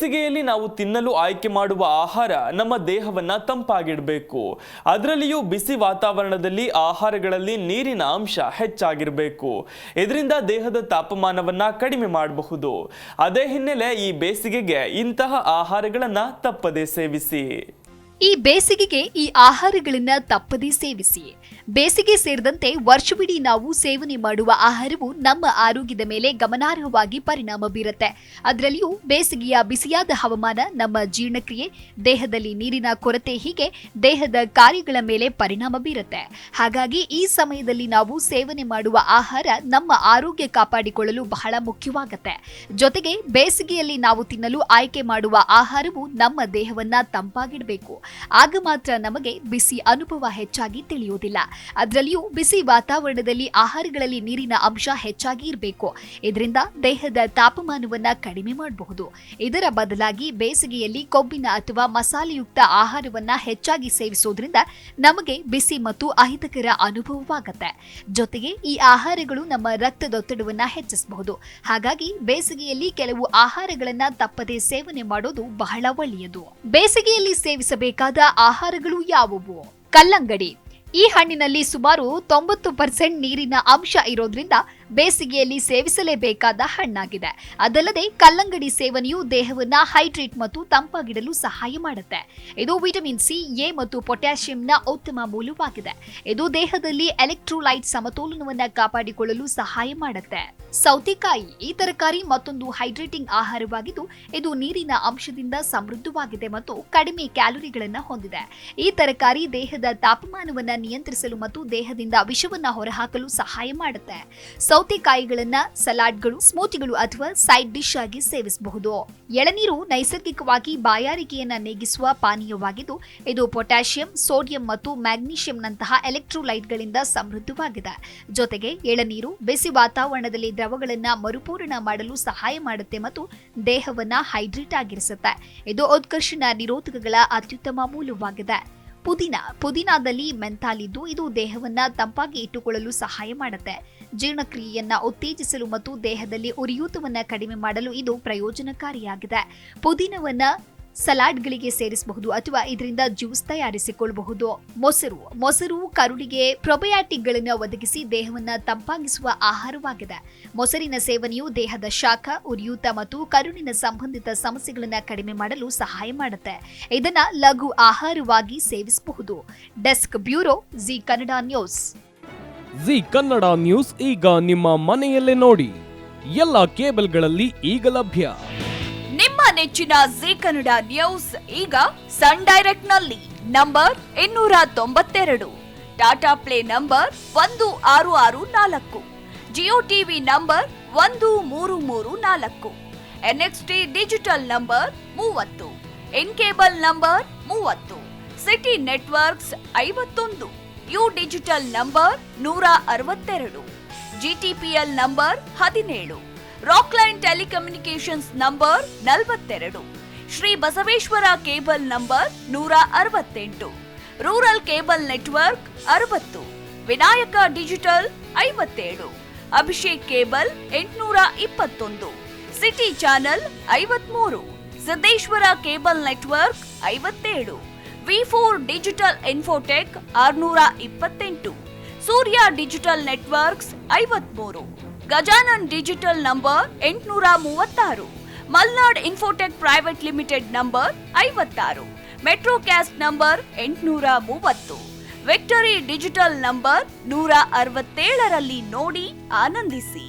ಬೇಸಿಗೆಯಲ್ಲಿ ನಾವು ತಿನ್ನಲು ಆಯ್ಕೆ ಮಾಡುವ ಆಹಾರ ನಮ್ಮ ದೇಹವನ್ನ ತಂಪಾಗಿಡಬೇಕು. ಅದರಲ್ಲಿಯೂ ಬಿಸಿ ವಾತಾವರಣದಲ್ಲಿ ಆಹಾರಗಳಲ್ಲಿ ನೀರಿನ ಅಂಶ ಹೆಚ್ಚಾಗಿರಬೇಕು. ಇದರಿಂದ ದೇಹದ ತಾಪಮಾನವನ್ನ ಕಡಿಮೆ ಮಾಡಬಹುದು. ಅದೇ ಹಿನ್ನೆಲೆ ಈ ಬೇಸಿಗೆಗೆ ಇಂತಹ ಆಹಾರಗಳನ್ನ ತಪ್ಪದೇ ಸೇವಿಸಿ. ಈ ಬೇಸಿಗೆಗೆ ಈ ಆಹಾರಗಳನ್ನ ತಪ್ಪದೇ ಸೇವಿಸಿ. ಬೇಸಿಗೆ ಸೇರಿದಂತೆ ವರ್ಷವಿಡೀ ನಾವು ಸೇವನೆ ಮಾಡುವ ಆಹಾರವು ನಮ್ಮ ಆರೋಗ್ಯದ ಮೇಲೆ ಗಮನಾರ್ಹವಾಗಿ ಪರಿಣಾಮ ಬೀರುತ್ತೆ. ಅದರಲ್ಲಿಯೂ ಬೇಸಿಗೆಯ ಬಿಸಿಯಾದ ಹವಾಮಾನ ನಮ್ಮ ಜೀರ್ಣಕ್ರಿಯೆ, ದೇಹದಲ್ಲಿ ನೀರಿನ ಕೊರತೆ ಹೀಗೆ ದೇಹದ ಕಾರ್ಯಗಳ ಮೇಲೆ ಪರಿಣಾಮ ಬೀರುತ್ತೆ. ಹಾಗಾಗಿ ಈ ಸಮಯದಲ್ಲಿ ನಾವು ಸೇವನೆ ಮಾಡುವ ಆಹಾರ ನಮ್ಮ ಆರೋಗ್ಯ ಕಾಪಾಡಿಕೊಳ್ಳಲು ಬಹಳ ಮುಖ್ಯವಾಗುತ್ತೆ. ಜೊತೆಗೆ ಬೇಸಿಗೆಯಲ್ಲಿ ನಾವು ತಿನ್ನಲು ಆಯ್ಕೆ ಮಾಡುವ ಆಹಾರವು ನಮ್ಮ ದೇಹವನ್ನ ತಂಪಾಗಿಡಬೇಕು. ಆಗ ಮಾತ್ರ ನಮಗೆ ಬಿಸಿ ಅನುಭವ ಹೆಚ್ಚಾಗಿ ತಿಳಿಯುವುದಿಲ್ಲ. ಅದರಲ್ಲಿಯೂ ಬಿಸಿ ವಾತಾವರಣದಲ್ಲಿ ಆಹಾರಗಳಲ್ಲಿ ನೀರಿನ ಅಂಶ ಹೆಚ್ಚಾಗಿ ಇರಬೇಕು. ಇದರಿಂದ ದೇಹದ ತಾಪಮಾನವನ್ನ ಕಡಿಮೆ ಮಾಡಬಹುದು. ಇದರ ಬದಲಾಗಿ ಬೇಸಿಗೆಯಲ್ಲಿ ಕೊಬ್ಬಿನ ಅಥವಾ ಮಸಾಲೆಯುಕ್ತ ಆಹಾರವನ್ನ ಹೆಚ್ಚಾಗಿ ಸೇವಿಸುವುದರಿಂದ ನಮಗೆ ಬಿಸಿ ಮತ್ತು ಅಹಿತಕರ ಅನುಭವವಾಗುತ್ತೆ. ಜೊತೆಗೆ ಈ ಆಹಾರಗಳು ನಮ್ಮ ರಕ್ತದೊತ್ತಡವನ್ನ ಹೆಚ್ಚಿಸಬಹುದು. ಹಾಗಾಗಿ ಬೇಸಿಗೆಯಲ್ಲಿ ಕೆಲವು ಆಹಾರಗಳನ್ನ ತಪ್ಪದೇ ಸೇವನೆ ಮಾಡೋದು ಬಹಳ ಒಳ್ಳೆಯದು. ಬೇಸಿಗೆಯಲ್ಲಿ ಸೇವಿಸಬೇಕಾದ ಆಹಾರಗಳು ಯಾವುವು? ಕಲ್ಲಂಗಡಿ. ಈ ಹಣ್ಣಿನಲ್ಲಿ ಸುಮಾರು 90% ನೀರಿನ ಅಂಶ ಇರೋದ್ರಿಂದ ಬೇಸಿಗೆಯಲ್ಲಿ ಸೇವಿಸಲೇಬೇಕಾದ ಹಣ್ಣಾಗಿದೆ. ಅದಲ್ಲದೆ ಕಲ್ಲಂಗಡಿ ಸೇವನೆಯು ದೇಹವನ್ನ ಹೈಡ್ರೇಟ್ ಮತ್ತು ತಂಪಾಗಿಡಲು ಸಹಾಯ ಮಾಡುತ್ತೆ. ಇದು ವಿಟಮಿನ್ ಸಿ, ಎ ಮತ್ತು ಪೊಟ್ಯಾಷಿಯಂನ ಉತ್ತಮ ಮೂಲವಾಗಿದೆ. ಇದು ದೇಹದಲ್ಲಿ ಎಲೆಕ್ಟ್ರೋಲೈಟ್ ಸಮತೋಲನವನ್ನ ಕಾಪಾಡಿಕೊಳ್ಳಲು ಸಹಾಯ ಮಾಡುತ್ತೆ. ಸೌತೆಕಾಯಿ. ಈ ತರಕಾರಿ ಮತ್ತೊಂದು ಹೈಡ್ರೇಟಿಂಗ್ ಆಹಾರವಾಗಿದ್ದು ಇದು ನೀರಿನ ಅಂಶದಿಂದ ಸಮೃದ್ಧವಾಗಿದೆ ಮತ್ತು ಕಡಿಮೆ ಕ್ಯಾಲೋರಿಗಳನ್ನು ಹೊಂದಿದೆ. ಈ ತರಕಾರಿ ದೇಹದ ತಾಪಮಾನವನ್ನ ನಿಯಂತ್ರಿಸಲು ಮತ್ತು ದೇಹದಿಂದ ವಿಷವನ್ನ ಹೊರಹಾಕಲು ಸಹಾಯ ಮಾಡುತ್ತೆ. ಸೌತೆಕಾಯಿಗಳನ್ನ ಸಲಾಡ್ಗಳು, ಸ್ಮೂತಿಗಳು ಅಥವಾ ಸೈಡ್ ಡಿಶ್ ಆಗಿ ಸೇವಿಸಬಹುದು. ಎಳನೀರು ನೈಸರ್ಗಿಕವಾಗಿ ಬಾಯಾರಿಕೆಯನ್ನ ನೀಗಿಸುವ ಪಾನೀಯವಾಗಿದ್ದು ಇದು ಪೊಟ್ಯಾಷಿಯಂ, ಸೋಡಿಯಂ ಮತ್ತು ಮ್ಯಾಗ್ನೀಷಿಯಂನಂತಹ ಎಲೆಕ್ಟ್ರೋಲೈಟ್ಗಳಿಂದ ಸಮೃದ್ಧವಾಗಿದೆ. ಜೊತೆಗೆ ಎಳನೀರು ಬಿಸಿ ವಾತಾವರಣದಲ್ಲಿ ದ್ರವಗಳನ್ನ ಮರುಪೂರಣ ಮಾಡಲು ಸಹಾಯ ಮಾಡುತ್ತೆ ಮತ್ತು ದೇಹವನ್ನ ಹೈಡ್ರೇಟ್ ಆಗಿರಿಸುತ್ತೆ. ಇದು ಉತ್ಕರ್ಷಣ ನಿರೋಧಕಗಳ ಅತ್ಯುತ್ತಮ ಮೂಲವಾಗಿದೆ. ಪುದೀನಾದಲ್ಲಿ ಮೆಂಥಾಲಿದ್ದು ಇದು ದೇಹವನ್ನ ತಂಪಾಗಿ ಇಟ್ಟುಕೊಳ್ಳಲು ಸಹಾಯ ಮಾಡುತ್ತೆ. ಜೀರ್ಣಕ್ರಿಯೆಯನ್ನ ಉತ್ತೇಜಿಸಲು ಮತ್ತು ದೇಹದಲ್ಲಿ ಉರಿಯೂತವನ್ನ ಕಡಿಮೆ ಮಾಡಲು ಇದು ಪ್ರಯೋಜನಕಾರಿಯಾಗಿದೆ. ಪುದೀನವನ್ನ ಸಲಾಡ್ಗಳಿಗೆ ಸೇರಿಸಬಹುದು ಅಥವಾ ಇದರಿಂದ ಜ್ಯೂಸ್ ತಯಾರಿಸಿಕೊಳ್ಳಬಹುದು. ಮೊಸರು ಕರುಳಿಗೆ ಪ್ರೊಬಯಾಟಿಕ್ಗಳನ್ನು ಒದಗಿಸಿ ದೇಹವನ್ನ ತಂಪಾಗಿಸುವ ಆಹಾರವಾಗಿದೆ. ಮೊಸರಿನ ಸೇವನೆಯು ದೇಹದ ಶಾಖ, ಉರಿಯೂತ ಮತ್ತು ಕರುಳಿನ ಸಂಬಂಧಿತ ಸಮಸ್ಯೆಗಳನ್ನು ಕಡಿಮೆ ಮಾಡಲು ಸಹಾಯ ಮಾಡುತ್ತೆ. ಇದನ್ನ ಲಘು ಆಹಾರವಾಗಿ ಸೇವಿಸಬಹುದು. Desk bureau, Zee Kannada news. Zee Kannada news ಈಗ ನಿಮ್ಮ ಮನೆಯಲ್ಲೇ ನೋಡಿ. ಎಲ್ಲ ಕೇಬಲ್ಗಳಲ್ಲಿ ಈಗ ಲಭ್ಯ. ನಿಮ್ಮ ನೆಚ್ಚಿನ ಜಿ ಕನ್ನಡ ನ್ಯೂಸ್ ಈಗ ಸನ್ ಡೈರೆಕ್ಟ್ ನಲ್ಲಿ number 292, Tata Play number 1664, Jio TV number 1334, NXT digital number 30, in cable number 30, city networks 51, U digital number 162, GTPL number 17, Rockline telecommunications number 42, Shri Basaveshwara cable number 168, rural cable network 60, Vinayaka digital 57, Abhishek cable 821, city channel 53, Siddeshwara cable network 57, ವಿ4 digital infotech 628, Surya digital networks 53, Gajanan digital number 836, Malnad infotech private limited number 56, Metrocast number 830, Victory digital number 167ರಲ್ಲಿ ನೋಡಿ ಆನಂದಿಸಿ.